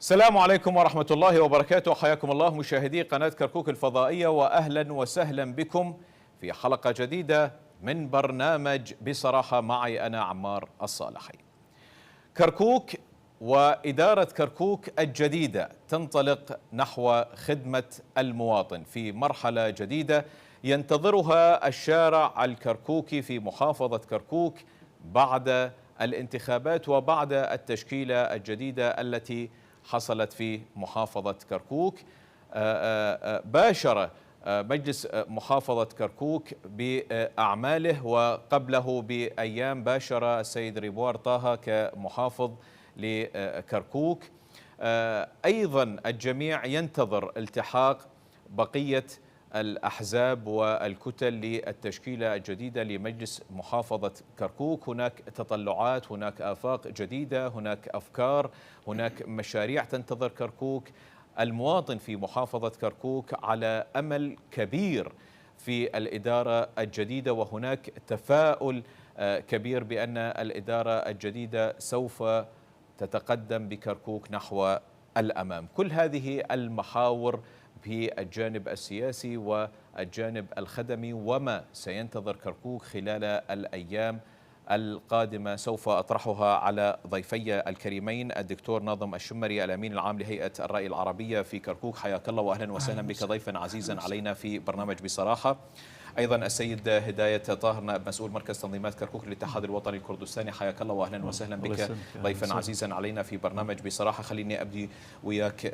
السلام عليكم ورحمة الله وبركاته. حياكم الله مشاهدي قناة كركوك الفضائية، وأهلا وسهلا بكم في حلقة جديدة من برنامج بصراحة معي أنا عمار الصالحي. كركوك وإدارة كركوك الجديدة تنطلق نحو خدمة المواطن في مرحلة جديدة ينتظرها الشارع الكركوكي في محافظة كركوك بعد الانتخابات وبعد التشكيلة الجديدة التي حصلت في محافظة كركوك. باشر مجلس محافظة كركوك بأعماله، وقبله بأيام باشر السيد ريبوار طه كمحافظ لكركوك. أيضا الجميع ينتظر التحاق بقية الأحزاب والكتل للتشكيلة الجديدة لمجلس محافظة كركوك. هناك تطلعات، هناك آفاق جديدة، هناك أفكار، هناك مشاريع تنتظر كركوك. المواطن في محافظة كركوك على أمل كبير في الإدارة الجديدة، وهناك تفاؤل كبير بأن الإدارة الجديدة سوف تتقدم بكركوك نحو الأمام. كل هذه المحاور في الجانب السياسي والجانب الخدمي وما سينتظر كركوك خلال الأيام القادمة سوف أطرحها على ضيفي الكريمين، الدكتور ناظم الشمري الأمين العام لهيئة الرأي العربية في كركوك. حياك الله وأهلا وسهلا بك ضيفا عزيزا علينا في برنامج بصراحة. أيضا السيد هداية طاهر نائب مسؤول مركز تنظيمات كركوك للاتحاد الوطني الكردستاني. حياك الله وأهلا وسهلا بك ضيفا عزيزا علينا في برنامج بصراحة. خليني أبدي وياك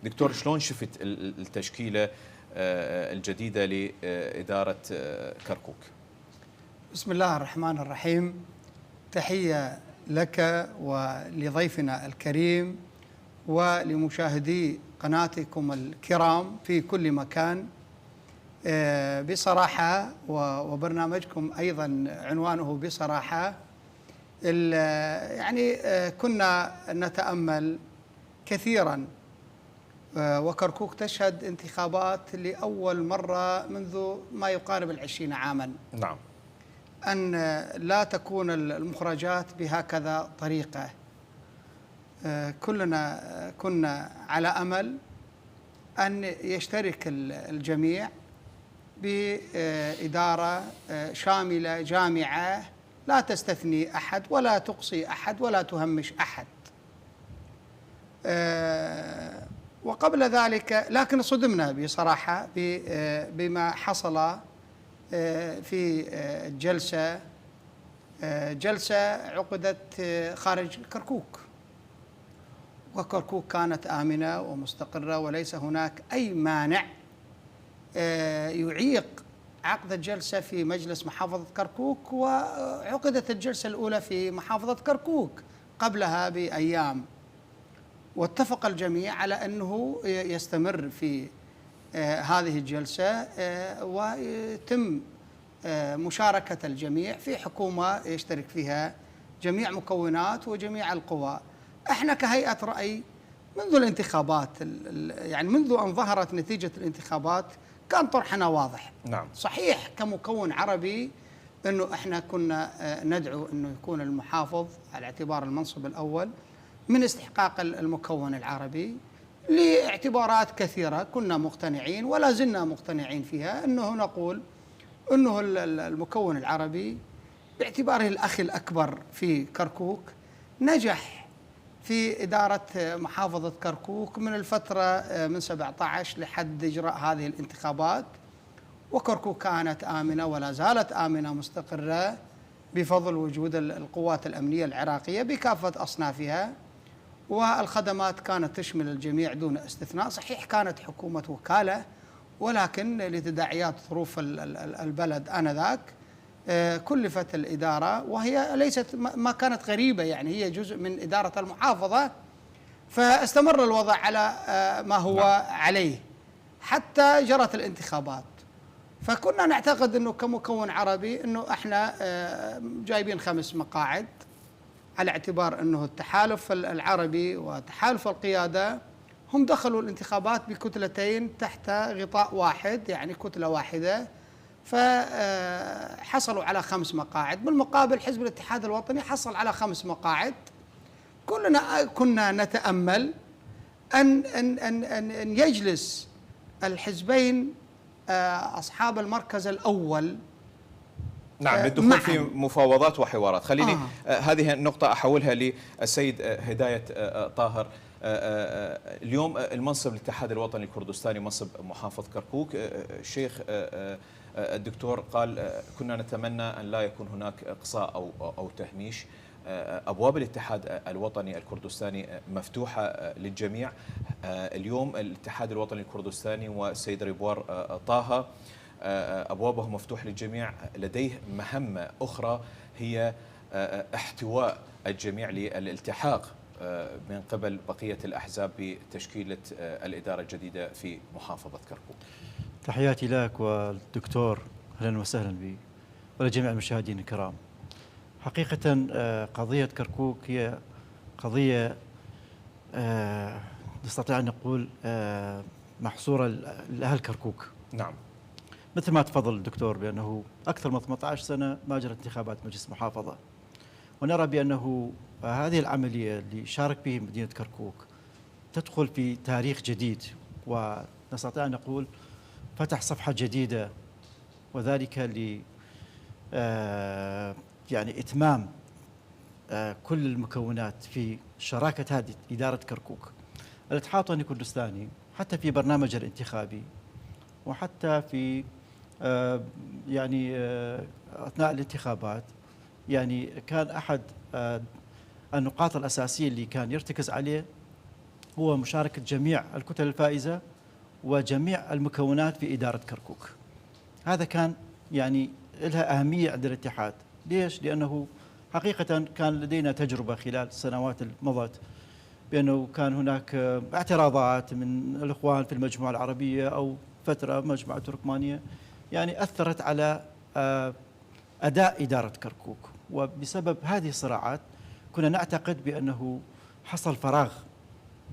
دكتور، شلون شفت التشكيلة الجديدة لإدارة كركوك؟ بسم الله الرحمن الرحيم. تحية لك ولضيفنا الكريم ولمشاهدي قناتكم الكرام في كل مكان. بصراحة وبرنامجكم أيضا عنوانه بصراحة. يعني كنا نتأمل كثيرا، وكركوك تشهد انتخابات لأول مرة منذ ما يقارب 20 عاما. نعم. أن لا تكون المخرجات بهكذا طريقة. كلنا كنا على أمل أن يشترك الجميع بإدارة شاملة جامعة لا تستثني أحد ولا تقصي أحد ولا تهمش أحد. وقبل ذلك لكن صدمنا بصراحة بما حصل في جلسة عقدت خارج كركوك، وكركوك كانت آمنة ومستقرة وليس هناك أي مانع يعيق عقد الجلسة في مجلس محافظة كركوك. وعقدت الجلسة الأولى في محافظة كركوك قبلها بأيام، واتفق الجميع على أنه يستمر في هذه الجلسة ويتم مشاركة الجميع في حكومة يشترك فيها جميع مكونات وجميع القوى. احنا كهيئة رأي منذ الانتخابات، يعني منذ أن ظهرت نتيجة الانتخابات كان طرحنا واضح. نعم. صحيح كمكون عربي أنه احنا كنا ندعو أنه يكون المحافظ على اعتبار المنصب الأول من استحقاق المكون العربي لاعتبارات كثيرة. كنا مقتنعين ولا زلنا مقتنعين فيها أنه نقول أنه المكون العربي باعتباره الأخ الأكبر في كركوك نجح في إدارة محافظة كركوك من الفترة من 17 لحد إجراء هذه الانتخابات. وكركوك كانت آمنة ولا زالت آمنة مستقرة بفضل وجود القوات الأمنية العراقية بكافة أصنافها، والخدمات كانت تشمل الجميع دون استثناء. صحيح كانت حكومة وكالة، ولكن لتداعيات ظروف البلد آنذاك كلفت الإدارة، وهي ليست ما كانت غريبة، يعني هي جزء من إدارة المحافظة، فاستمر الوضع على ما هو عليه حتى جرت الانتخابات. فكنا نعتقد أنه كمكون عربي أنه احنا جايبين 5 مقاعد على اعتبار أنه التحالف العربي وتحالف القيادة هم دخلوا الانتخابات بكتلتين تحت غطاء واحد، يعني كتلة واحدة، فحصلوا على 5 مقاعد. بالمقابل حزب الاتحاد الوطني حصل على 5 مقاعد. كلنا كنا نتأمل أن يجلس الحزبين أصحاب المركز الأول نعم للدخول في مفاوضات وحوارات. خليني هذه النقطة أحولها للسيد هداية طاهر. اليوم المنصب الاتحاد الوطني الكردستاني منصب محافظ كركوك، الشيخ الدكتور قال كنا نتمنى أن لا يكون هناك إقصاء أو تهميش. أبواب الاتحاد الوطني الكردستاني مفتوحة للجميع. اليوم الاتحاد الوطني الكردستاني والسيد ريبوار طه أبوابه مفتوح للجميع، لديه مهمة أخرى هي احتواء الجميع للالتحاق من قبل بقية الأحزاب بتشكيلة الإدارة الجديدة في محافظة كركوك. تحياتي لك والدكتور، أهلا وسهلا بي ولجميع المشاهدين الكرام. حقيقة قضية كركوك هي قضية نستطيع أن نقول محصورة لأهل كركوك. نعم. مثل ما تفضل الدكتور بأنه أكثر من 18 سنة ما جرت انتخابات مجلس محافظة، ونرى بأنه هذه العملية اللي شارك به مدينة كركوك تدخل في تاريخ جديد، ونستطيع أن نقول فتح صفحة جديدة، وذلك ل يعني إتمام كل المكونات في شراكة هذه إدارة كركوك. الاتحاد الوطني الكردستاني حتى في برنامج الانتخابي وحتى في يعني أثناء الانتخابات يعني كان أحد النقاط الأساسية اللي كان يرتكز عليه هو مشاركة جميع الكتل الفائزة وجميع المكونات في إدارة كركوك. هذا كان يعني لها أهمية عند الاتحاد. ليش؟ لأنه حقيقة كان لدينا تجربة خلال السنوات المضت بأنه كان هناك اعتراضات من الإخوان في المجموعة العربية أو فترة مجموعة تركمانية يعني أثرت على أداء إدارة كركوك، وبسبب هذه الصراعات كنا نعتقد بأنه حصل فراغ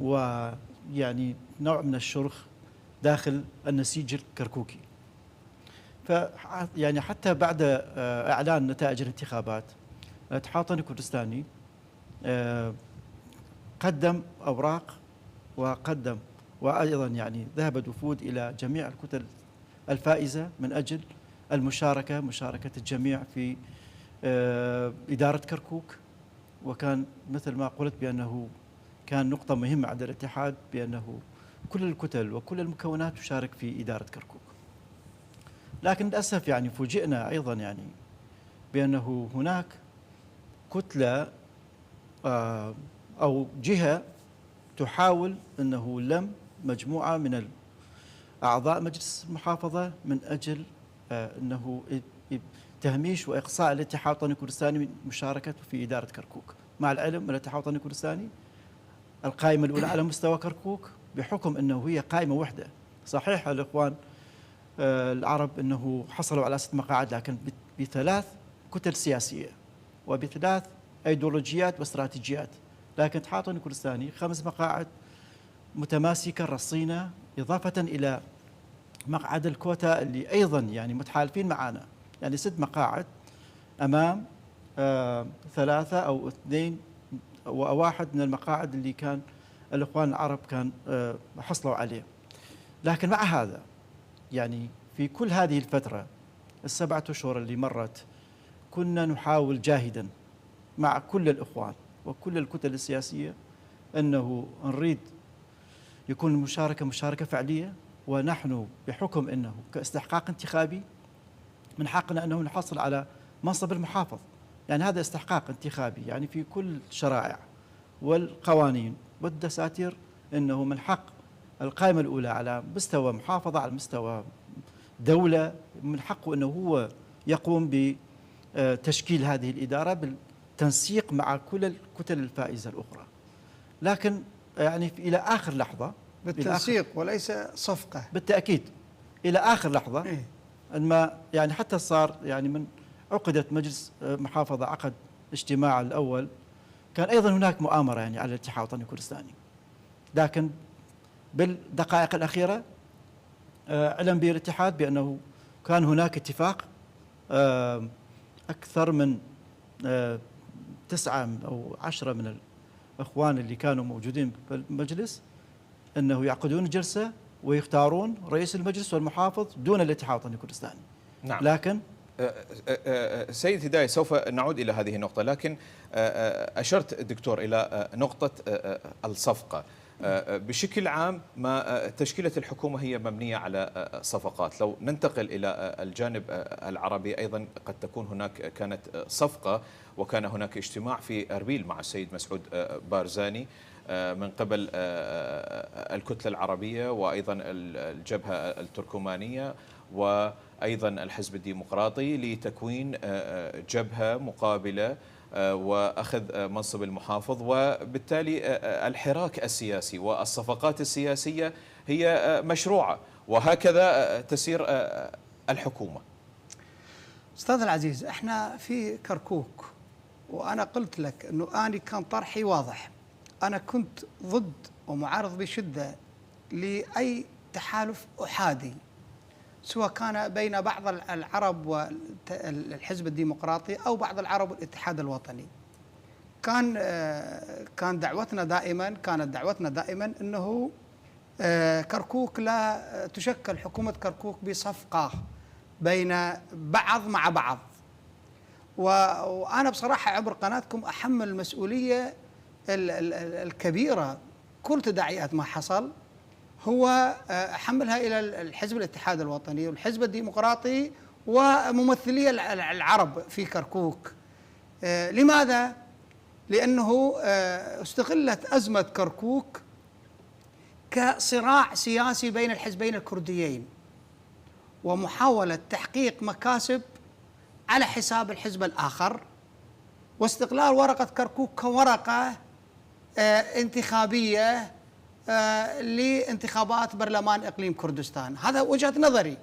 ويعني نوع من الشرخ داخل النسيج الكركوكي. يعني حتى بعد إعلان نتائج الانتخابات الاتحاد الوطني الكردستاني قدم أوراق وقدم وأيضا يعني ذهبت وفود إلى جميع الكتل الفائزة من أجل مشاركة الجميع في إدارة كركوك. وكان مثل ما قلت بأنه كان نقطة مهمة عند الاتحاد بأنه كل الكتل وكل المكونات تشارك في إدارة كركوك. لكن للأسف يعني فوجئنا أيضا يعني بأنه هناك كتلة أو جهة تحاول أنه لم مجموعة من أعضاء مجلس المحافظة من أجل أنه تهميش وإقصاء الاتحاد الوطني الكردستاني من مشاركته في إدارة كركوك. مع العلم الاتحاد الوطني الكردستاني القائمة الأولى على مستوى كركوك بحكم أنه هي قائمة وحدة. صحيح الإخوان العرب أنه حصلوا على 6 مقاعد لكن ب3 كتل سياسية وب3 أيديولوجيات واستراتيجيات، لكن الاتحاد الوطني الكردستاني 5 مقاعد متماسكة رصينة، إضافة إلى مقعد الكوتا اللي أيضا يعني متحالفين معنا، يعني 6 مقاعد أمام 3 أو 2 وواحد من المقاعد اللي كان الإخوان العرب كان حصلوا عليه. لكن مع هذا يعني في كل هذه الفترة ال7 أشهر اللي مرت كنا نحاول جاهدا مع كل الإخوان وكل الكتل السياسية أنه نريد يكون المشاركة مشاركة فعلية، ونحن بحكم أنه كاستحقاق انتخابي من حقنا أنه نحصل على منصب المحافظ. يعني هذا استحقاق انتخابي، يعني في كل الشرائع والقوانين والدساتير أنه من حق القائمة الأولى على مستوى محافظة على مستوى دولة من حقه أنه هو يقوم بتشكيل هذه الإدارة بالتنسيق مع كل الكتل الفائزة الأخرى. لكن يعني إلى آخر لحظة بالتنسيق وليس صفقة بالتأكيد إلى آخر لحظة ما يعني حتى صار يعني من عقدت مجلس محافظة عقد اجتماع الأول كان أيضا هناك مؤامرة يعني على الاتحاد الوطني الكردستاني، لكن بالدقائق الأخيرة علم به الاتحاد بأنه كان هناك اتفاق أكثر من 9 أو 10 من اخوان اللي كانوا موجودين بالمجلس انه يعقدون جلسه ويختارون رئيس المجلس والمحافظ دون الاتحاد الوطني الكردستاني. نعم. لكن سيد هداية، سوف نعود إلى هذه النقطة، لكن أشرت دكتور إلى نقطة الصفقة. بشكل عام ما تشكيلة الحكومة هي مبنية على صفقات. لو ننتقل إلى الجانب العربي أيضا قد تكون هناك كانت صفقة، وكان هناك اجتماع في أربيل مع السيد مسعود بارزاني من قبل الكتلة العربية وأيضا الجبهة التركمانية وأيضا الحزب الديمقراطي لتكوين جبهة مقابلة وأخذ منصب المحافظ، وبالتالي الحراك السياسي والصفقات السياسية هي مشروعة، وهكذا تسير الحكومة. أستاذ العزيز، احنا في كركوك، وأنا قلت لك أنه أنا كان طرحي واضح. أنا كنت ضد ومعارض بشدة لأي تحالف أحادي، سواء كان بين بعض العرب والحزب الديمقراطي أو بعض العرب والاتحاد الوطني. كانت دعوتنا دائما أنه كركوك لا تشكل حكومة كركوك بصفقة بين بعض مع بعض. وأنا بصراحة عبر قناتكم أحمل المسؤولية الكبيرة. كل تداعيات ما حصل هو حملها إلى الحزب الاتحاد الوطني والحزب الديمقراطي وممثلي العرب في كركوك. لماذا؟ لأنه استغلت أزمة كركوك كصراع سياسي بين الحزبين الكرديين، ومحاولة تحقيق مكاسب على حساب الحزب الآخر، واستغلال ورقة كركوك كورقة انتخابية لانتخابات برلمان إقليم كردستان. هذا وجهة نظري.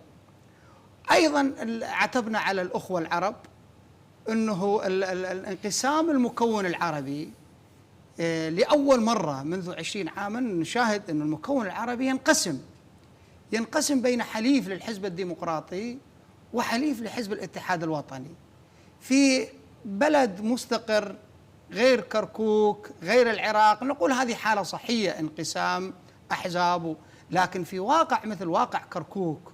أيضا عتبنا على الأخوة العرب أنه الانقسام المكون العربي لأول مرة منذ 20 عاما نشاهد أن المكون العربي ينقسم بين حليف للحزب الديمقراطي وحليف لحزب الاتحاد الوطني في بلد مستقر غير كركوك غير العراق. نقول هذه حالة صحية، انقسام أحزاب، لكن في واقع مثل واقع كركوك،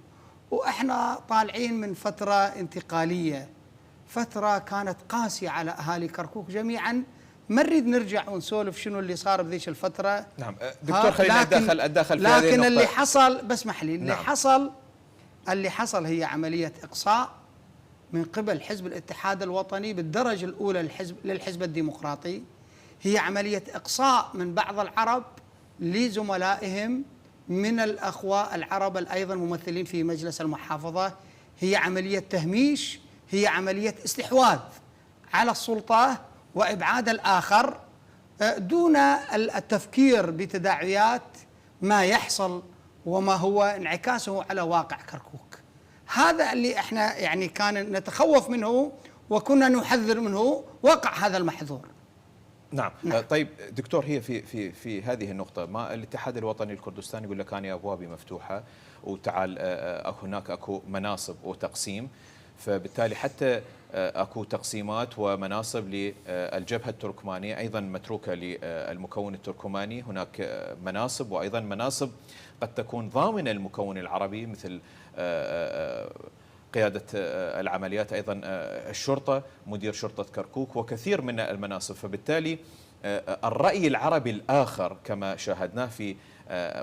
وإحنا طالعين من فترة انتقالية، فترة كانت قاسية على أهالي كركوك جميعا. ما نريد نرجع ونسولف شنو اللي صار بذيش الفترة. نعم دكتور، خلينا أتدخل في هذه النقطة. لكن اللي حصل، بس اسمح لي، نعم. اللي حصل هي عملية إقصاء من قبل حزب الاتحاد الوطني بالدرجة الأولى للحزب الديمقراطي. هي عملية إقصاء من بعض العرب لزملائهم من الأخوة العرب أيضا ممثلين في مجلس المحافظة. هي عملية تهميش، هي عملية استحواذ على السلطة وإبعاد الآخر دون التفكير بتداعيات ما يحصل وما هو انعكاسه على واقع كركوك. هذا اللي احنا يعني كان نتخوف منه وكنا نحذر منه، وقع هذا المحذور. نعم. طيب دكتور، هي في هذه النقطة ما الاتحاد الوطني الكردستاني يقول لك أنا أبوابي مفتوحة وتعال هناك أكو مناصب وتقسيم، فبالتالي حتى أكو تقسيمات ومناصب للجبهة التركمانية أيضا متروكة للمكون التركماني. هناك مناصب وأيضا مناصب قد تكون ضامنة المكون العربي مثل قيادة العمليات، أيضا الشرطة، مدير شرطة كركوك، وكثير من المناصب. فبالتالي الرأي العربي الآخر كما شاهدناه في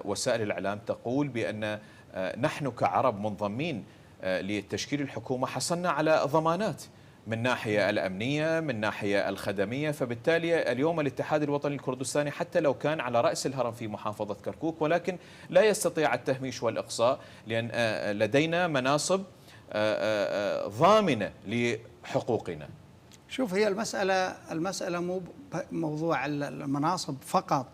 وسائل الإعلام تقول بأن نحن كعرب منضمين لتشكيل الحكومة حصلنا على ضمانات من ناحية الأمنية، من ناحية الخدمية. فبالتالي اليوم الاتحاد الوطني الكردستاني حتى لو كان على رأس الهرم في محافظة كركوك، ولكن لا يستطيع التهميش والإقصاء، لأن لدينا مناصب ضامنة لحقوقنا. شوف، هي المسألة مو موضوع المناصب فقط،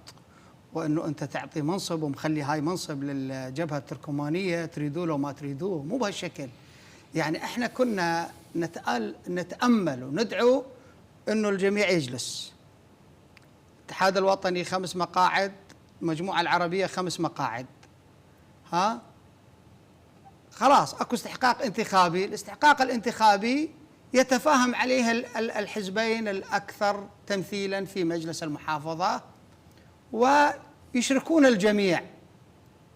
وأنه أنت تعطي منصب ومخلي هاي منصب للجبهة التركمانية تريدوه لو ما تريدوه، مو بهالشكل. يعني احنا كنا نتأمل وندعو أنه الجميع يجلس. الاتحاد الوطني 5 مقاعد، المجموعة العربية 5 مقاعد، خلاص اكو استحقاق انتخابي. الاستحقاق الانتخابي يتفاهم عليه الحزبين الأكثر تمثيلا في مجلس المحافظة ويشركون الجميع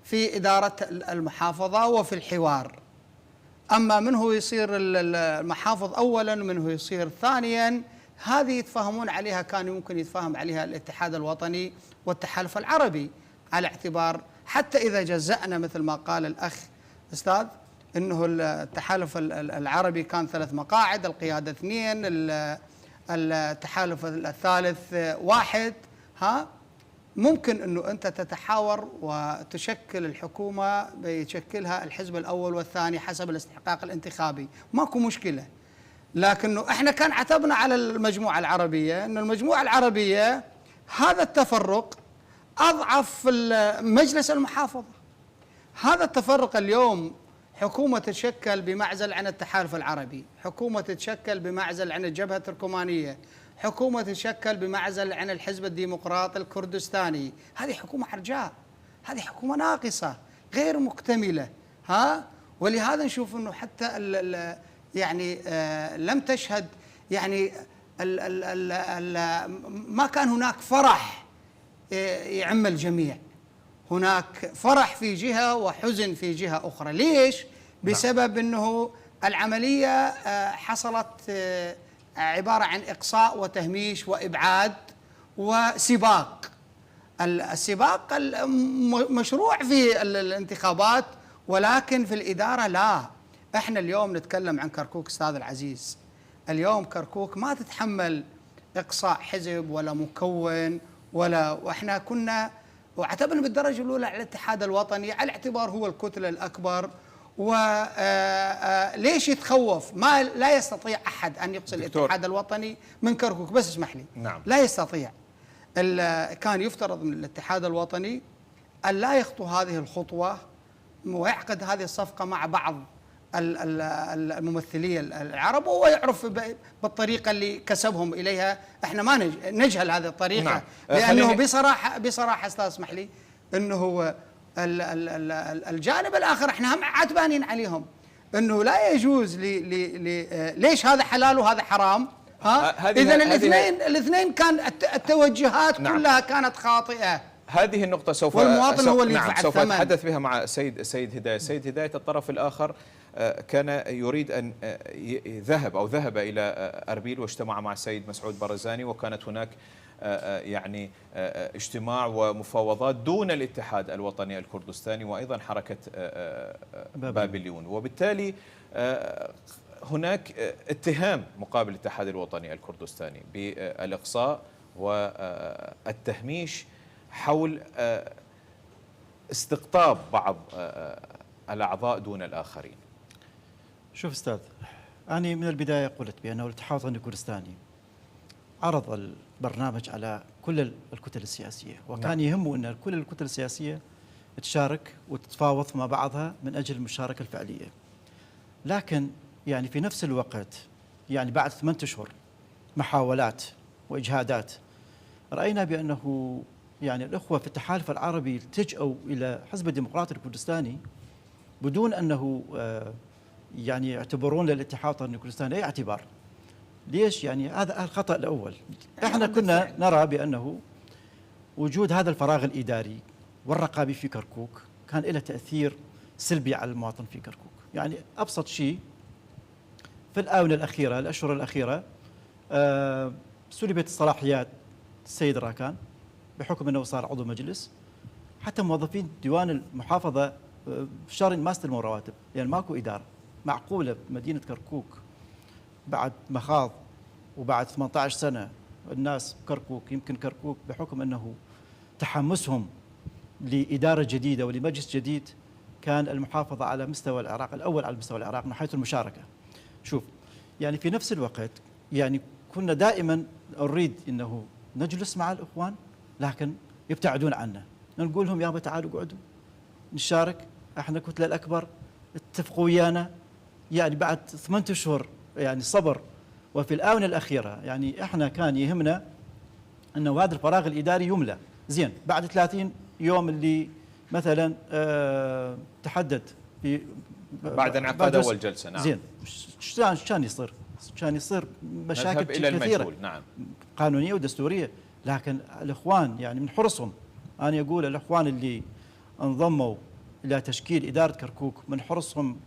في إدارة المحافظة وفي الحوار. أما من هو يصير المحافظ أولا ومن هو يصير ثانيا، هذه يتفاهمون عليها، كان يمكن يتفاهم عليها الاتحاد الوطني والتحالف العربي، على اعتبار حتى إذا جزأنا مثل ما قال الأخ أستاذ أنه التحالف العربي كان 3 مقاعد، القيادة 2، التحالف الثالث 1، ممكن أنه أنت تتحاور وتشكل الحكومة بيشكلها الحزب الأول والثاني حسب الاستحقاق الانتخابي، ماكو مشكلة. لكنه احنا كان عتبنا على المجموعة العربية، أن المجموعة العربية هذا التفرق أضعف مجلس المحافظة. هذا التفرق اليوم حكومة تتشكل بمعزل عن التحالف العربي، حكومة تتشكل بمعزل عن الجبهة التركمانية، حكومة تتشكل بمعزل عن الحزب الديمقراطي الكردستاني. هذه حكومة عرجاء، هذه حكومة ناقصة غير مكتملة. ولهذا نشوف أنه حتى يعني لم تشهد يعني ما كان هناك فرح يعم الجميع، هناك فرح في جهة وحزن في جهة أخرى. ليش؟ بسبب أنه العملية حصلت عبارة عن إقصاء وتهميش وإبعاد وسباق. السباق مشروع في الانتخابات، ولكن في الإدارة لا. احنا اليوم نتكلم عن كركوك أستاذ العزيز، اليوم كركوك ما تتحمل إقصاء حزب ولا مكون واحنا كنا واعتبرنا بالدرجة الأولى على الاتحاد الوطني على اعتبار هو الكتلة الأكبر. وليش يتخوف؟ ما لا يستطيع أحد أن يقصي الاتحاد الوطني من كركوك، بس اسمح لي. نعم. لا يستطيع. كان يفترض من الاتحاد الوطني أن لا يخطو هذه الخطوة ويعقد هذه الصفقة مع بعض الممثلية العرب، وهو يعرف بالطريقة اللي كسبهم إليها. احنا ما نجهل هذه الطريقة. نعم. لأنه بصراحة أستاذ اسمح لي أنه هو الجانب الآخر احنا هم عتبانين عليهم أنه لا يجوز ليش هذا حلال وهذا حرام. إذا الاثنين كان التوجهات نعم. كلها كانت خاطئة. هذه النقطة سوف والمواطن هو اللي يدفع سوف الثمن. أتحدث بها مع سيد هداية. سيد هداية، الطرف الآخر كان يريد أن ذهب إلى أربيل واجتمع مع السيد مسعود برزاني، وكانت هناك يعني اجتماع ومفاوضات دون الاتحاد الوطني الكردستاني وأيضا حركة بابليون، وبالتالي هناك اتهام مقابل الاتحاد الوطني الكردستاني بالإقصاء والتهميش حول استقطاب بعض الأعضاء دون الآخرين. شوف أستاذ، أنا من البداية قلت بأنه الاتحاد الوطني الكردستاني عرض البرنامج على كل الكتل السياسية، وكان يهمه أن كل الكتل السياسية تشارك وتتفاوض مع بعضها من أجل المشاركة الفعلية. لكن يعني في نفس الوقت يعني بعد 8 أشهر محاولات وإجهادات، رأينا بأنه يعني الأخوة في التحالف العربي التجأوا إلى حزب الديمقراطي الكردستاني بدون أنه يعني يعتبرون للاتحاد الوطني الكردستاني أي اعتبار. ليش؟ يعني هذا الخطأ الأول. احنا كنا نرى بأنه وجود هذا الفراغ الإداري والرقابي في كركوك كان له تأثير سلبي على المواطن في كركوك. يعني أبسط شيء، في الآونة الأخيرة الأشهر الأخيرة سلبت الصلاحيات السيد راكان بحكم أنه صار عضو مجلس. حتى موظفين ديوان المحافظة في شهر ما استلموا رواتب، يعني ماكو إدارة معقولة بمدينة كركوك بعد مخاض وبعد 18 سنة. الناس كركوك، يمكن كركوك بحكم أنه تحمسهم لإدارة جديدة ولمجلس جديد، كان المحافظة على مستوى العراق الأول على مستوى العراق من حيث المشاركة. شوف، يعني في نفس الوقت يعني كنا دائما نريد أنه نجلس مع الإخوان لكن يبتعدون عنا، نقول لهم يابا تعالوا اقعدوا نشارك، احنا الكتلة الأكبر، اتفقوا ويانا. يعني بعد 8 أشهر يعني صبر. وفي الآونة الأخيرة يعني احنا كان يهمنا أنه هذا الفراغ الإداري يملى. زين، بعد 30 يوم اللي مثلا تحدد في بعد انعقاد أول جلسة. نعم. زين، كان يصير مشاكل إلى كثيرة المجهول. نعم. قانونية ودستورية. لكن الإخوان يعني من حرصهم، أنا أقول الإخوان اللي انضموا إلى تشكيل إدارة كركوك من حرصهم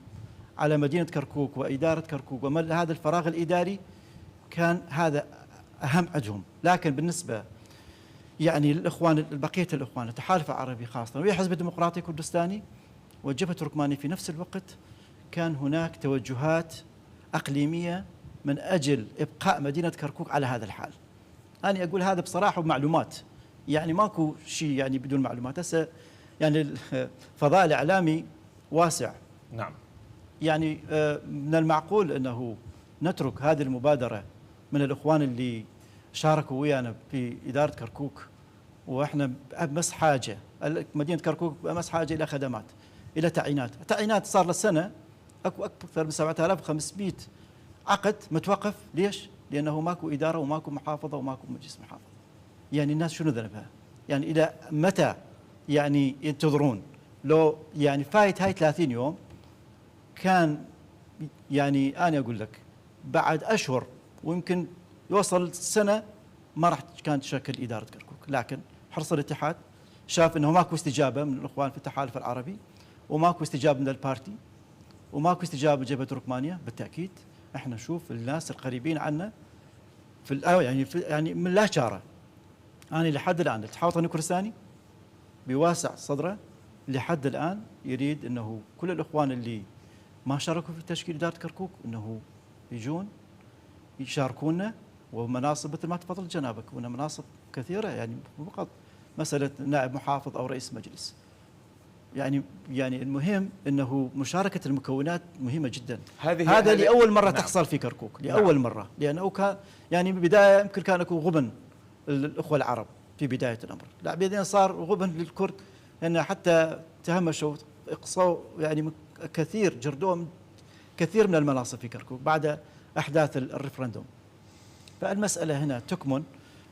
على مدينة كركوك وإدارة كركوك وملء هذا الفراغ الإداري، كان هذا أهم عندهم. لكن بالنسبة يعني للإخوان، بقية الإخوان التحالف العربي خاصة والحزب الديمقراطي الكردستاني والجبهة التركمانية في نفس الوقت، كان هناك توجهات أقليمية من أجل إبقاء مدينة كركوك على هذا الحال. أنا أقول هذا بصراحة وبمعلومات، يعني ماكو شيء يعني بدون معلومات. هسه يعني الفضاء الإعلامي واسع. نعم. يعني من المعقول أنه نترك هذه المبادرة من الإخوان اللي شاركوا ويانا في إدارة كركوك، وإحنا بأمس حاجة، مدينة كركوك بأمس حاجة إلى خدمات، إلى تعيينات صار للسنة أكو أكثر من 7500 عقد متوقف. ليش؟ لأنه ماكو إدارة وماكو محافظة وماكو مجلس محافظة. يعني الناس شنو ذنبها؟ يعني إلى متى يعني ينتظرون؟ لو يعني فايت هاي 30 يوم كان يعني أنا أقول لك بعد أشهر ويمكن يوصل سنة ما راح كانت تشكل إدارة كركوك. لكن حرص الاتحاد شاف أنه ماكو استجابة من الإخوان في التحالف العربي، وماكو استجابة من البارتي، وماكو استجابة من جبهة تركمانيا. بالتأكيد احنا نشوف الناس القريبين عنا في يعني من لا شارة. أنا لحد الآن الاتحاد الوطني الكردستاني بواسع صدره لحد الآن يريد أنه كل الإخوان اللي ما شاركوا في تشكيل إدارة كركوك أنه يجون يشاركونا، ومناصب مثل ما تفضل جنابك، وأن مناصب كثيرة، يعني مو فقط مسألة نائب محافظ أو رئيس مجلس. يعني المهم أنه مشاركة المكونات مهمة جدا. هذا لأول مرة نعم. تحصل في كركوك لأول نعم. مرة، لأنه كان يعني بداية يمكن كان يكون غبن الأخوة العرب في بداية الأمر، لا بعدين صار غبن للكرد، لأن حتى تهمشوا اقصوا يعني كثير، جردوهم كثير من المناصب في كركوك بعد أحداث الريفرندوم. فالمسألة هنا تكمن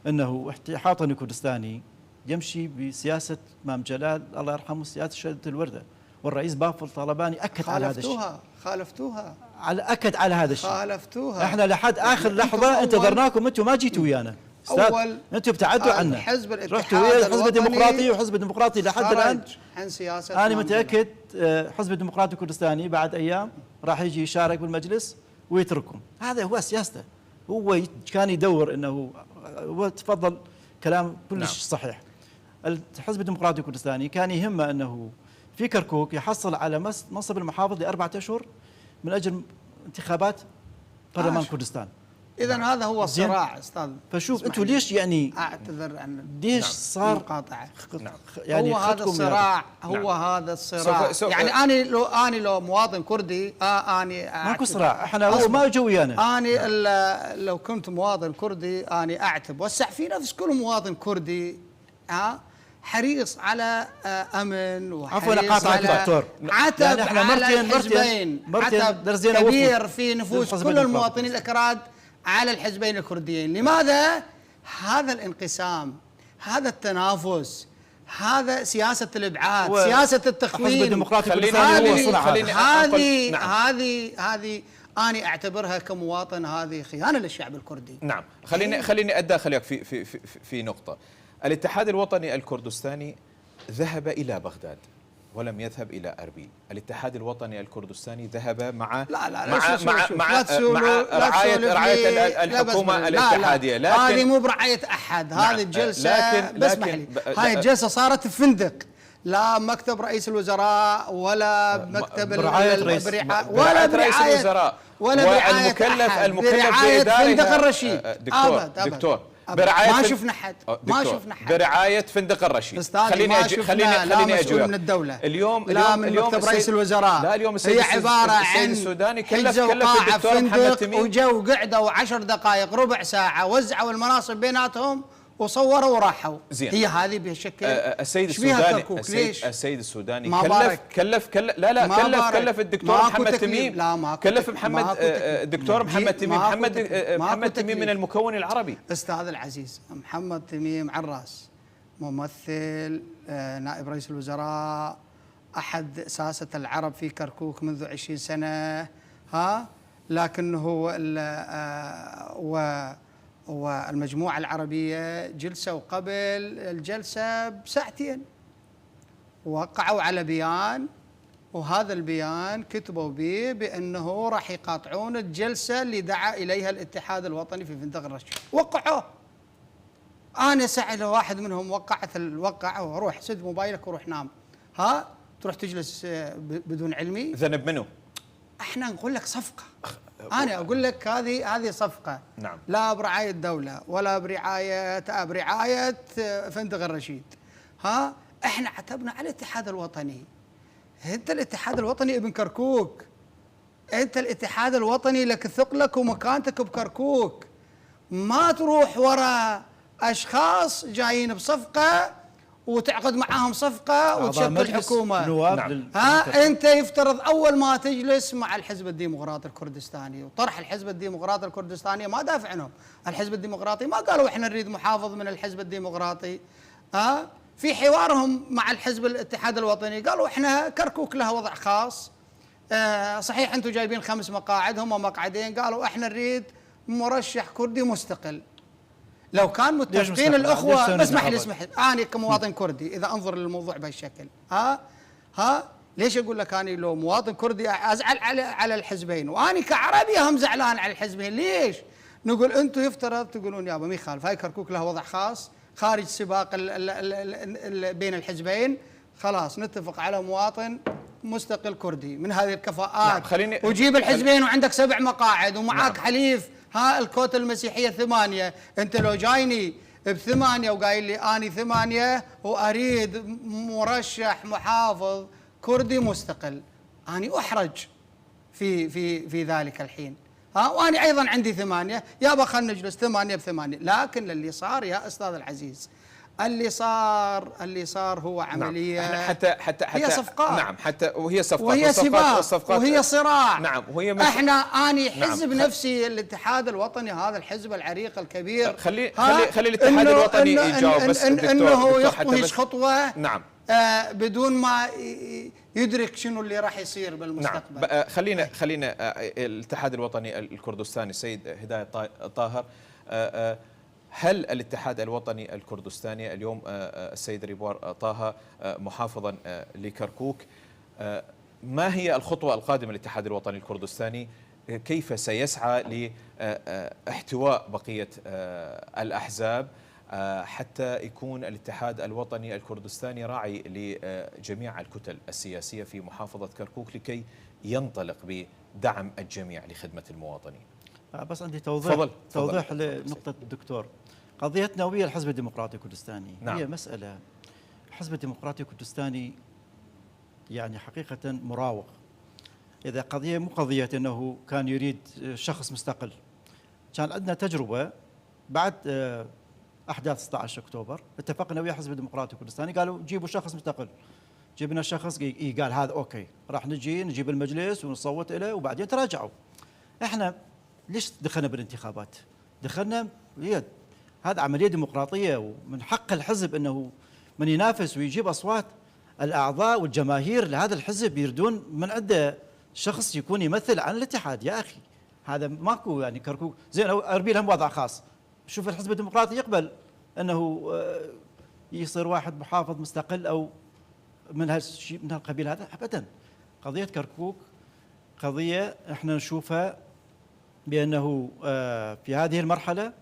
أنه الاتحاد الوطني الكردستاني يمشي بسياسة إمام جلال الله يرحمه، سياسة شهادة الوردة، والرئيس بافل طلباني أكد على هذا الشيء. خالفتوها أكد على هذا الشيء. خالفتوها. احنا لحد آخر لحظة انتظرناكم، أنتم ما جيتوا ويانا. أنتم ابتعدوا عنا، رحتوا ويا الحزب الديمقراطي، والحزب الديمقراطي لحد الآن عن سياسة. أنا متأكد حزب الديمقراطي الكردستاني بعد أيام راح يجي يشارك بالمجلس ويترككم. هذا هو سياسته. هو كان يدور أنه تفضل كلام كلش نعم. صحيح. الحزب الديمقراطي الكردستاني كان يهمه أنه في كركوك يحصل على منصب المحافظ ل4 أشهر من أجل انتخابات برلمان كردستان. إذا نعم. هذا هو الصراع استاذ. فشوف أنتم ليش يعني أعتذر عن ليش نعم. صار مقاطعة. نعم. يعني هو هذا الصراع هو نعم. هذا الصراع يعني أنا لو مواطن كردي ماكو صراع، احنا هو ما جو ويانا. أنا لو كنت مواطن كردي أنا أعتب وسع في نفس كل مواطن كردي حريص على امن وحريص على عتب يعني احنا على الحزبين، عتب كبير في نفوس كل المواطنين الاكراد على الحزبين الكرديين. لماذا؟ هذا الانقسام، هذا التنافس، هذا سياسة الإبعاد، سياسة التخوين. هذه أنا أعتبرها كمواطن هذه خيانة للشعب الكردي. نعم. خليني أتداخل في نقطة. الاتحاد الوطني الكردستاني ذهب إلى بغداد ولم يذهب إلى أربيل. الاتحاد الوطني الكردستاني ذهب مع رعاية الحكومة الاتحادية. لكن هذه مو برعاية أحد، هذه الجلسة لكن هاي الجلسة صارت في فندق، لا مكتب رئيس الوزراء ولا مكتب برعاية رئيس الوزراء ولا المكلف فندق الرشيد. دكتور ما شفنا حد برعاية فندق الرشيد. خليني أجي من الدولة اليوم لا من مكتب رئيس الوزراء. لا اليوم هي عبارة عن السوداني كلف الدكتور محمد تميم، وجو قعدوا 10 دقائق ربع ساعة وزعوا المناصب بيناتهم وصوروا وراحوا. زين. هي هذه بهالشكل. السيد السوداني كلف الدكتور محمد تميم، كلف الدكتور محمد تميم من المكون العربي. استاذ العزيز محمد تميم عراس ممثل نائب رئيس الوزراء، احد ساسة العرب في كركوك منذ 20 سنة، لكنه والمجموعة العربية جلسوا قبل الجلسة بساعتين، وقعوا على بيان، وهذا البيان كتبوا به بأنه راح يقاطعون الجلسة اللي دعا إليها الاتحاد الوطني في فندق الرشيد، وقعوه. أنا سأل واحد منهم وقعت الوقعة، وروح سد موبايلك وروح نام، ها تروح تجلس بدون علمي. ذنب منه؟ احنا نقول لك صفقة، أنا أقول لك هذه صفقة. نعم. لا برعاية دولة ولا برعاية فندق الرشيد. ها احنا عتبنا على الاتحاد الوطني. انت الاتحاد الوطني ابن كركوك، انت الاتحاد الوطني لك ثقلك ومكانتك بكركوك، ما تروح وراء اشخاص جايين بصفقة وتعقد معاهم صفقة وتشكل حكومة. نعم. ها انت يفترض اول ما تجلس مع الحزب الديمقراطي الكردستاني وطرح الحزب الديمقراطي الكردستاني، ما دافع عنهم. الحزب الديمقراطي ما قالوا احنا نريد محافظ من الحزب الديمقراطي. ها في حوارهم مع الحزب الاتحاد الوطني قالوا احنا كركوك لها وضع خاص. صحيح انتم جايبين 5 مقاعد، هم مقعدين، قالوا احنا نريد مرشح كردي مستقل. لو كان متفقين الاخوه، اسمح لي انا كمواطن كردي اذا انظر للموضوع بهالشكل، ها ليش اقول لك انا لو مواطن كردي ازعل على الحزبين، واني كعربي هم زعلان على الحزبين. ليش؟ نقول انتم يفترض تقولون يابا ما يخالف، هاي كركوك له وضع خاص خارج سباق بين الحزبين، خلاص نتفق على مواطن مستقل كردي من هذه الكفاءات. نعم. وجيب الحزبين وعندك 7 مقاعد ومعاك نعم. حليف ها الكوتا المسيحية 8. انت لو جايني ب8 وقايل لي اني 8 واريد مرشح محافظ كردي مستقل، اني احرج في ذلك الحين. واني ايضا عندي 8، يابا خلينا نجلس 8 ب8. لكن اللي صار يا استاذ العزيز، اللي صار هو عمليه. نعم. حتى هي صفقات. نعم، حتى وهي صفقات وهي سباق وهي صراع. نعم. وهي احنا اني حزب نعم. نفسي الاتحاد الوطني، هذا الحزب العريق الكبير، خلي الاتحاد الوطني يجاوب بس انه يخطوش خطوه نعم بدون ما يدرك شنو اللي راح يصير بالمستقبل. نعم. خلينا الاتحاد الوطني الكردستاني السيد هداية طاهر، هل الاتحاد الوطني الكردستاني اليوم السيد ريبوار طه محافظا لكركوك، ما هي الخطوة القادمة للاتحاد الوطني الكردستاني؟ كيف سيسعى لاحتواء بقية الأحزاب حتى يكون الاتحاد الوطني الكردستاني راعي لجميع الكتل السياسية في محافظة كركوك لكي ينطلق بدعم الجميع لخدمة المواطنين؟ بس عندي توضيح لنقطة الدكتور. قضيتنا ويا الحزب الديمقراطي الكردستاني نعم. هي مسألة الحزب الديمقراطي الكردستاني يعني حقيقة مراوغ. إذا قضية مو قضية أنه كان يريد شخص مستقل، كان عندنا تجربة بعد أحداث 16 أكتوبر، اتفقنا ويا الحزب الديمقراطي الكردستاني قالوا جيبوا شخص مستقل. جبنا شخص قال هذا أوكي، راح نجيب المجلس ونصوت له وبعدين تراجعوا. احنا ليش دخلنا بالانتخابات؟ دخلنا هذا عملية ديمقراطية، ومن حق الحزب أنه من ينافس ويجيب أصوات. الأعضاء والجماهير لهذا الحزب يردون من عنده شخص يكون يمثل عن الاتحاد. يا أخي هذا ماكو يعني كركوك زين أو أربيل هم وضع خاص. شوف الحزب الديمقراطي يقبل أنه يصير واحد محافظ مستقل أو من هالقبيل هذا أبدا. قضية كركوك قضية احنا نشوفها بأنه في هذه المرحلة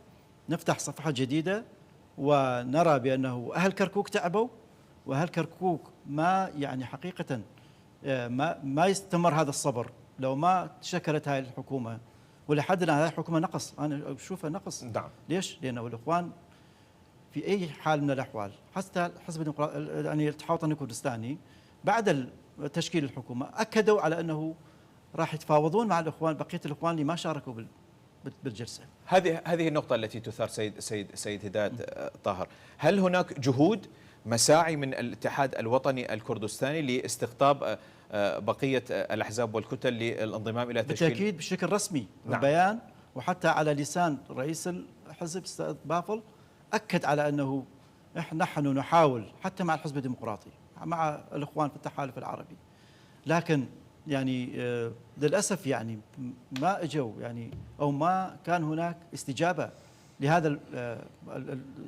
نفتح صفحة جديدة، ونرى بأنه أهل كركوك تعبوا، وأهل كركوك ما يعني حقيقة ما يستمر هذا الصبر لو ما تشكلت هذه الحكومة. ولحد الآن هذه الحكومة نقص، أنا أشوفها نقص. نعم. ليش؟ لأنه الإخوان في أي حال من الأحوال، حتى حزب يعني الاتحاد الوطني الكردستاني بعد تشكيل الحكومة أكدوا على أنه راح يتفاوضون مع الإخوان، بقية الإخوان اللي ما شاركوا بالجلسة. هذه النقطة التي تثار سيد هداية طاهر. هل هناك جهود مساعي من الاتحاد الوطني الكردستاني لاستقطاب بقية الأحزاب والكتل للانضمام إلى تشكيل؟ بالتأكيد بشكل رسمي. نعم. ببيان، وحتى على لسان رئيس الحزب أستاذ بافل أكد على أنه نحن نحاول حتى مع الحزب الديمقراطي مع الإخوان في التحالف العربي، لكن يعني للأسف يعني ما اجوا يعني أو ما كان هناك استجابة لهذا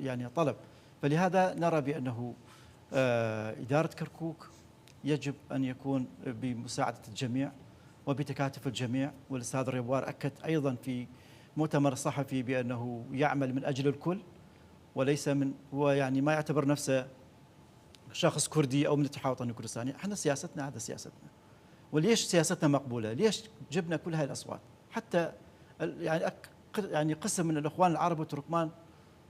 يعني طلب. فلهذا نرى بأنه إدارة كركوك يجب أن يكون بمساعدة الجميع وبتكاتف الجميع. والأستاذ ريبوار أكد أيضا في مؤتمر صحفي بأنه يعمل من أجل الكل، وليس من هو يعني ما يعتبر نفسه شخص كردي أو من الاتحاد الوطني الكردستاني. احنا سياستنا هذا سياستنا. وليش سياستنا مقبولة؟ ليش جبنا كل هاي الأصوات؟ حتى يعني قسم من الإخوان العرب والتركمان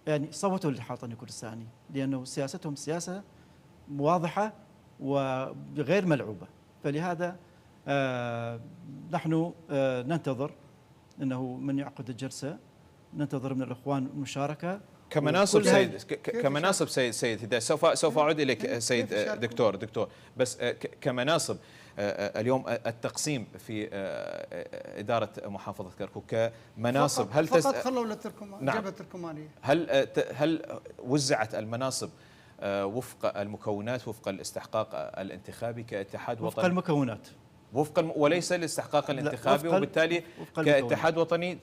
يعني صوتوا للاتحاد الوطني الكردستاني، لأنه سياستهم سياسة واضحة وغير ملعوبة. فلهذا نحن ننتظر أنه من يعقد الجلسة، ننتظر من الإخوان المشاركة كمناصب كمناصب سيد هداية. سوف أعود إليك سيد دكتور بس كمناصب اليوم التقسيم في إدارة محافظة كركوك كمناصب هل فقط خلوا للتركمان نعم. جبهة التركمانية. هل وزعت المناصب وفق المكونات، وفق الاستحقاق الانتخابي كاتحاد وطني؟ وفق المكونات، وليس الاستحقاق الانتخابي، وبالتالي كاتحاد وطني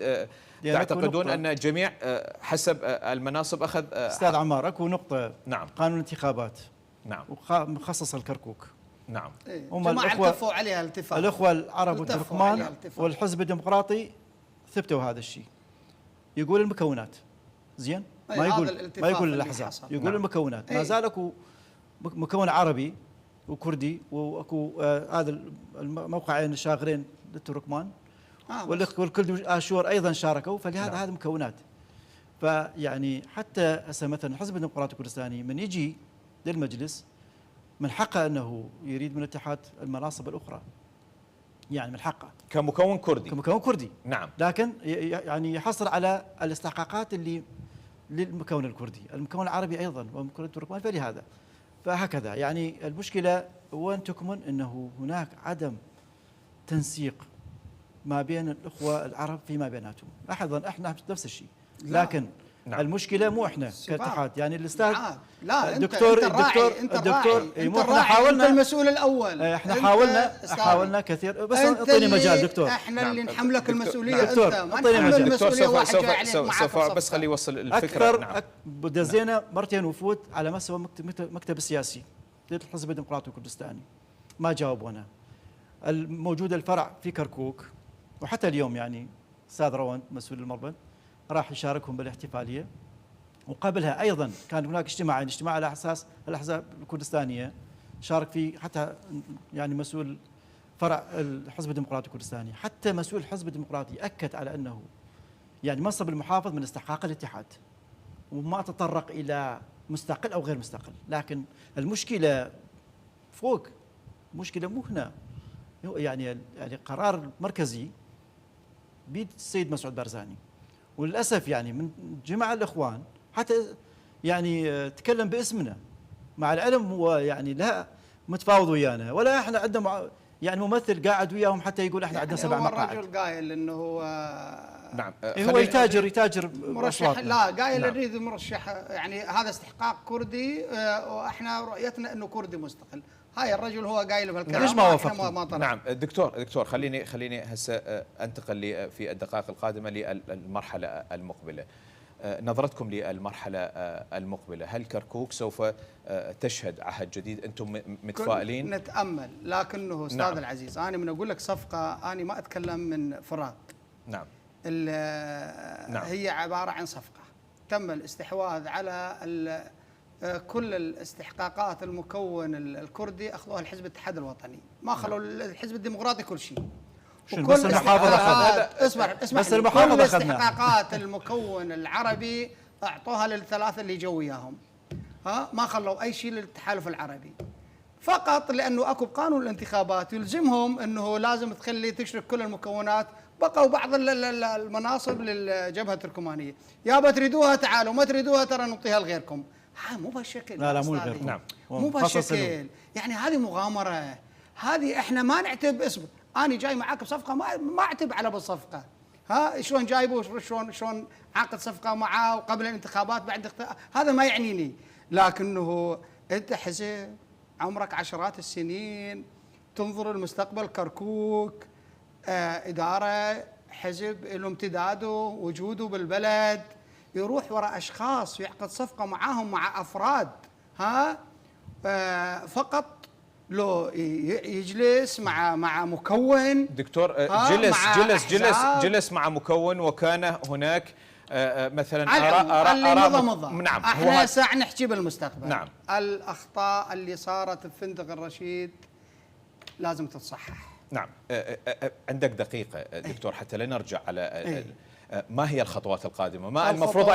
تعتقدون أن الجميع حسب المناصب أخذ أستاذ عمار أكو نقطة. نعم. قانون الانتخابات نعم مخصص الكركوك. نعم. هم التفوا عليها التفاق. الأخوة العرب والتركمان والحزب الديمقراطي ثبتوا هذا الشيء. يقول المكونات زين، ما يقول الأحزاب، يقول نعم. المكونات. ما زال اكو مكون عربي وكردي، واكو هذا الموقعين الشاغرين للتركمان والكرد آشور ايضا شاركوا. فلهذا هذه مكونات. فيعني حتى هسه مثلا الحزب الديمقراطي الكردستاني من يجي للمجلس من حقه انه يريد من الاتحاد المناصب الاخرى، يعني من حقه كمكون كردي. نعم. لكن يعني يحصل على الاستحقاقات اللي للمكون الكردي، المكون العربي ايضا والمكون التركماني. فلهذا فهكذا يعني المشكله وين تكمن؟ انه هناك عدم تنسيق ما بين الاخوه العرب فيما بيناتهم. لاحظا احنا نفس الشيء، لكن نعم. المشكله مو احنا كاتحاد. يعني الاستاذ لا الدكتور احنا حاولنا، انت المسؤول الاول. احنا حاولنا كثير. بس اعطيني مجال دكتور. احنا اللي نحملك المسؤوليه. دكتور انت ما نحمل المسؤوليه واحد جاي عليك سوف بس خليه يوصل الفكره. اكثر دزينا مرتين وفود على مستوى مكتب السياسي للحزب الديمقراطي الكردستاني، ما جاوبونا. الموجود الفرع في كركوك، وحتى اليوم يعني استاذ روان مسؤول المربد راح يشاركهم بالاحتفاليه. وقبلها ايضا كان هناك اجتماع على اساس الاحزاب الكردستانيه شارك فيه حتى يعني مسؤول فرع الحزب الديمقراطي الكردستاني. حتى مسؤول الحزب الديمقراطي اكد على انه يعني منصب المحافظ من استحقاق الاتحاد، وما تطرق الى مستقل او غير مستقل. لكن المشكله فوق، المشكله مو هنا. يعني قرار مركزي بيد السيد مسعود بارزاني، وللاسف يعني من جماعه الاخوان حتى يعني تكلم باسمنا، مع العلم هو يعني لا متفاوض ويانا ولا احنا عندنا يعني ممثل قاعد وياهم حتى يقول احنا عندنا 7 مقاعد. الرجل قايل انه هو نعم هو يتاجر مرشح. لا قايل نريد مرشح، يعني هذا استحقاق كردي واحنا رؤيتنا انه كردي مستقل. هاي الرجل هو قايل بهالكلام. ليش ما وافقت؟ نعم دكتور خليني هسه انتقل في الدقائق القادمه للمرحله المقبله. نظرتكم للمرحله المقبله، هل كركوك سوف تشهد عهد جديد؟ انتم متفائلين؟ نتامل، لكنه استاذ نعم. العزيز انا من اقول لك صفقه، انا ما اتكلم من فراغ. نعم. نعم. هي عباره عن صفقه تم الاستحواذ على كل الاستحقاقات المكون الكردي اخذوها الحزب الاتحاد الوطني، ما خلوا الحزب الديمقراطي كل شيء. بس المحافظه اخذها. اسمع بس المحافظه اخذنا. كل استحقاقات المكون العربي اعطوها للثلاثه اللي جو وياهم. ما خلوا اي شيء للتحالف العربي، فقط لانه اكو بقانون الانتخابات يلزمهم انه لازم تشرك كل المكونات. بقوا بعض المناصب للجبهه التركمانيه، يابا تريدوها تعالوا، ما تريدوها ترى نعطيها لغيركم. مو بهالشكل. لا مو غير. نعم مو بهالشكل. يعني هذه مغامره، هذه احنا ما نعتب. اصبر، انا جاي معاك بصفقه ما اعتب على بالصفقه. شلون جايبه، شلون عاقد صفقه معاه وقبل الانتخابات بعد هذا ما يعنيني. لكنه انت حزب عمرك عشرات السنين تنظر المستقبل كركوك، اداره حزب له امتداده وجوده بالبلد، يروح وراء اشخاص يعقد صفقه معاهم مع افراد، فقط لو يجلس مع مكون دكتور، جلس مع مكون، وكان هناك مثلا آراء. نعم، احنا ساعة نحكي بالمستقبل. نعم. الاخطاء اللي صارت في فندق الرشيد لازم تتصحح. نعم. عندك دقيقة دكتور حتى لا نرجع على ما هي الخطوات القادمة؟ ما المفروض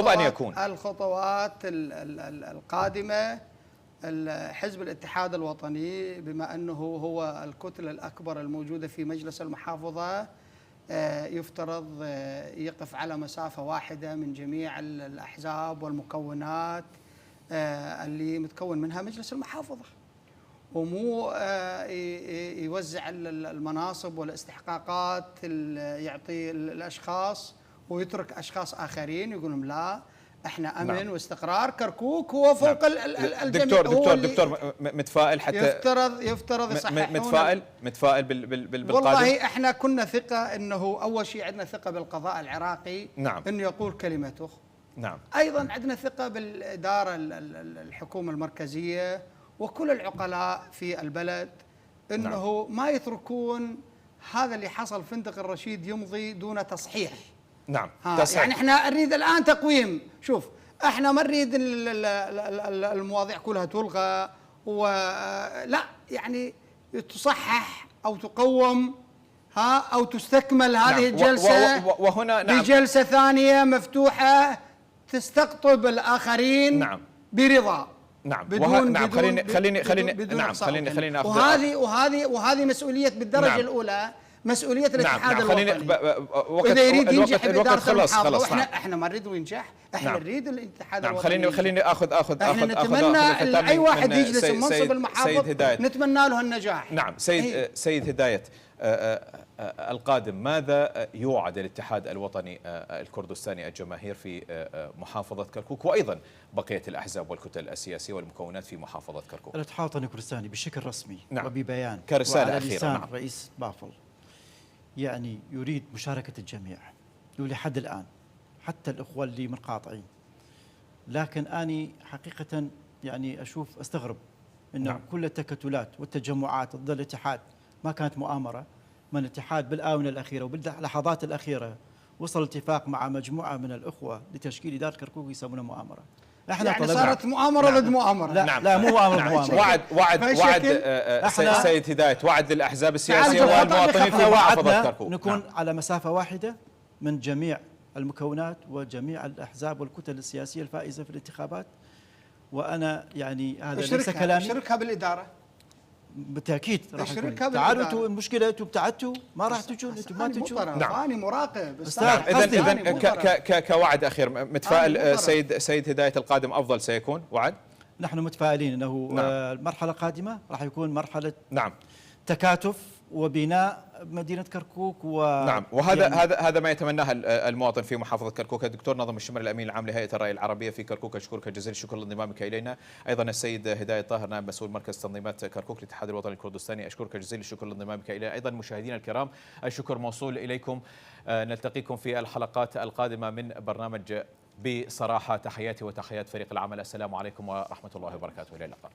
أن يكون؟ الخطوات القادمة، حزب الاتحاد الوطني بما أنه هو الكتلة الأكبر الموجودة في مجلس المحافظة يفترض يقف على مسافة واحدة من جميع الأحزاب والمكونات اللي متكون منها مجلس المحافظة، ومو يوزع المناصب والاستحقاقات يعطي الأشخاص ويترك أشخاص آخرين يقول لهم لا احنا امن نعم. واستقرار. كركوك هو فوق الجميع. دكتور متفائل حتى يفترض يصححون. متفائل بالقادم. والله احنا كنا ثقة انه اول شيء عندنا ثقة بالقضاء العراقي، نعم. انه يقول كلمته. نعم. ايضا عندنا ثقة بالإدارة الحكومة المركزية وكل العقلاء في البلد انه نعم. ما يتركون هذا اللي حصل فندق الرشيد يمضي دون تصحيح. نعم. يعني احنا نريد الان تقويم. شوف احنا ما نريد المواضيع كلها تلغى ولا، يعني تصحح او تقوم او تستكمل هذه الجلسه وهنا نعم. بجلسه ثانيه مفتوحه تستقطب الاخرين نعم. برضا. نعم. بدون نعم. خليني اخذ وهذه مسؤوليه بالدرجه نعم. الاولى مسؤولية الاتحاد الوطني. إذا يريد ينجح الوقت خلص. احنا ما نريد ينجح، احنا نعم. نريد الاتحاد نعم. الوطني. خليني اخذ احنا نتمنى اي واحد يجلس بمنصب المحافظ نتمنى له النجاح. نعم. سيد هداية، القادم ماذا يوعد الاتحاد الوطني الكردستاني الجماهير في محافظة كركوك وأيضا بقية الأحزاب والكتل السياسية والمكونات في محافظة كركوك؟ الاتحاد الوطني الكردستاني بشكل رسمي نعم. وببيان كرسالة أخيرة نعم. رئيس بافل يعني يريد مشاركة الجميع ولحد الآن حتى الإخوة اللي منقاطعين، لكن أنا حقيقة يعني استغرب إنه نعم. كل التكتلات والتجمعات ضد الاتحاد ما كانت مؤامرة من الاتحاد. بالآونة الأخيرة وباللحظات الأخيرة وصل اتفاق مع مجموعة من الأخوة لتشكيل إدارة كركوك يسمونها مؤامرة. احنا يعني صارت مؤامرة ضد مؤامرة. لا مو مؤامرة. وعد سيد هداية، وعد للأحزاب السياسية والمواطنين في محافظة كركوك نكون على مسافة واحدة من جميع المكونات وجميع الأحزاب والكتل السياسية الفائزة في الانتخابات. وأنا يعني هذا ليس كلامي. شركها بالإدارة بالتأكيد راح يكون. تعالوا المشكلة انتم ابتعدتوا ما راح تجون، انتم ما تجون. نعم. أنا مراقب. إذا كوعد أخير متفائل سيد هداية القادم أفضل سيكون وعد؟ نحن متفائلين أنه نعم. المرحلة القادمة راح يكون مرحلة نعم. تكاتف وبناء مدينة كركوك نعم. وهذا يعني هذا ما يتمناه المواطن في محافظة كركوك. الدكتور ناظم الشمر الأمين العام لهيئة الرأي العربية في كركوك، أشكرك جزيل الشكر لانضمامك إلينا. أيضا السيد هداية طاهر نائب مسؤول مركز تنظيمات كركوك الاتحاد الوطني الكردستاني، أشكرك جزيل الشكر لانضمامك إلينا. أيضا مشاهدينا الكرام الشكر موصول إليكم. نلتقيكم في الحلقات القادمة من برنامج بصراحة. تحياتي وتحيات فريق العمل، السلام عليكم ورحمة الله وبركاته، إلى اللقاء.